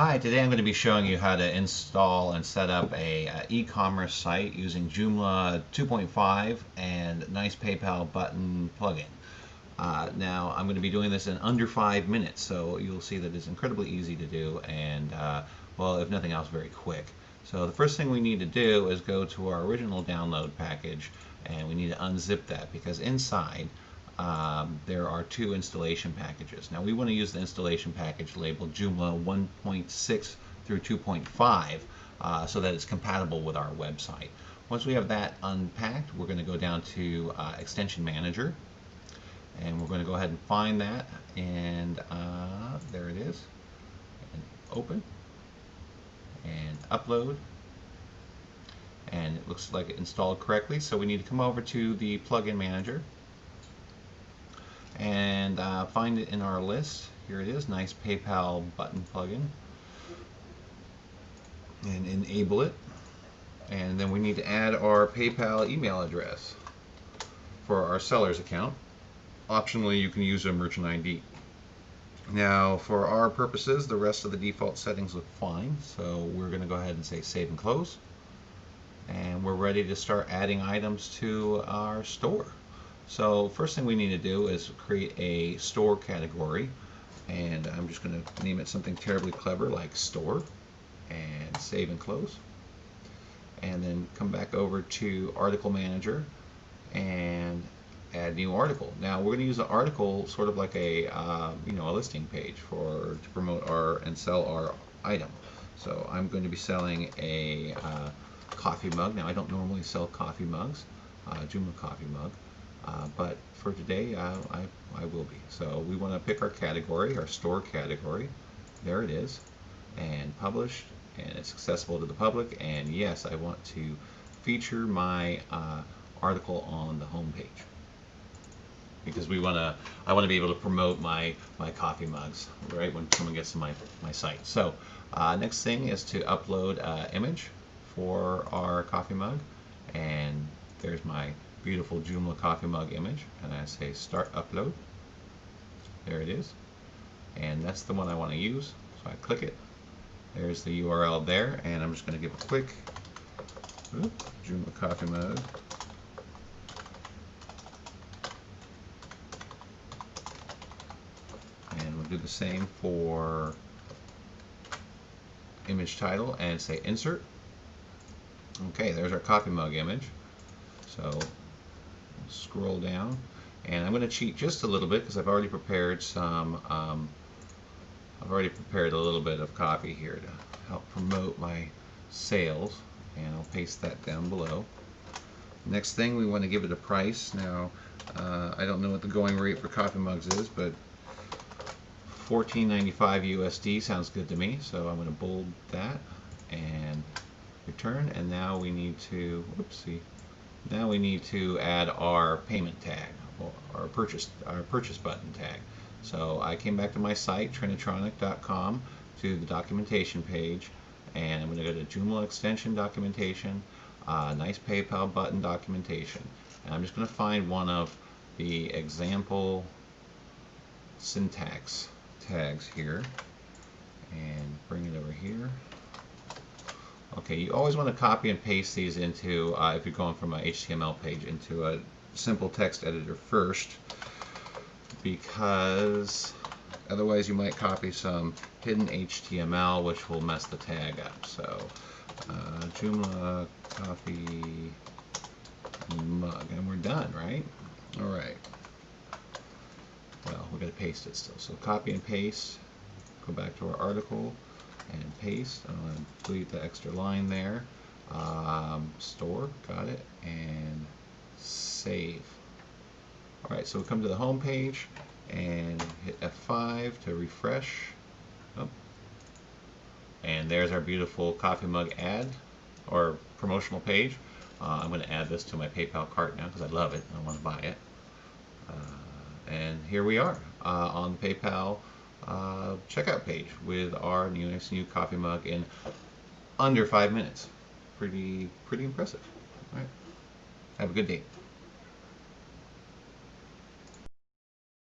Hi, today I'm going to be showing you how to install and set up a e-commerce site using Joomla 2.5 and nice PayPal button plugin. Now I'm going to be doing this in under 5 minutes, so you'll see that it's incredibly easy to do and well, if nothing else, very quick. So the first thing we need to do is go to our original download package, and we need to unzip that because inside there are two installation packages. Now we want to use the installation package labeled Joomla 1.6 through 2.5 so that it's compatible with our website. Once we have that unpacked, we're going to go down to Extension Manager, and we're going to go ahead and find that, and there it is, and open and upload, and it looks like it installed correctly. So we need to come over to the plugin manager and find it in our list. Here it is, nice PayPal button plugin, and enable it. And then we need to add our PayPal email address for our seller's account. Optionally, you can use a merchant ID. Now, for our purposes, the rest of the default settings look fine, so we're going to go ahead and say save and close. And we're ready to start adding items to our store. So first thing we need to do is create a store category, and I'm just going to name it something terribly clever like store, and save and close. And then come back over to Article Manager and add new article. Now we're going to use the article sort of like a a listing page to promote and sell our item. So I'm going to be selling a coffee mug. Now I don't normally sell coffee mugs, Joomla coffee mug, but for today I will be. So we want to pick our category, our store category. There it is, and publish, and it's accessible to the public. And yes, I want to feature my article on the home page, because I want to be able to promote my coffee mugs right when someone gets to my site. So next thing is to upload an image for our coffee mug, and there's my beautiful Joomla coffee mug image, and I say start upload. There it is, and that's the one I want to use, so I click it. There's the URL there, and I'm just going to give a quick Joomla coffee mug. And we'll do the same for image title and say insert. Okay, there's our coffee mug image. So scroll down, and I'm going to cheat just a little bit because I've already prepared some. I've already prepared a little bit of copy here to help promote my sales, and I'll paste that down below. Next thing, we want to give it a price. Now, I don't know what the going rate for coffee mugs is, but $14.95 USD sounds good to me, so I'm going to bold that and return. And now we need to, now we need to add our payment tag, or our purchase button tag. So I came back to my site, trinitronic.com, to the documentation page, and I'm going to go to Joomla extension documentation, nice PayPal button documentation, and I'm just going to find one of the example syntax tags here and bring it over here. Okay, you always want to copy and paste these into, if you're going from an HTML page, into a simple text editor first, because otherwise you might copy some hidden HTML, which will mess the tag up. So Joomla coffee mug, and we're done, right? All right. Well, we're going to paste it still. So copy and paste, go back to our article and paste. I'm going to delete the extra line there. Store, got it, and save. All right, so we come to the home page and hit F5 to refresh. Oh. And there's our beautiful coffee mug ad or promotional page. I'm going to add this to my PayPal cart now because I love it. I want to buy it. And here we are on the PayPal checkout page with our nice new coffee mug in under 5 minutes. Pretty impressive. All right. Have a good day.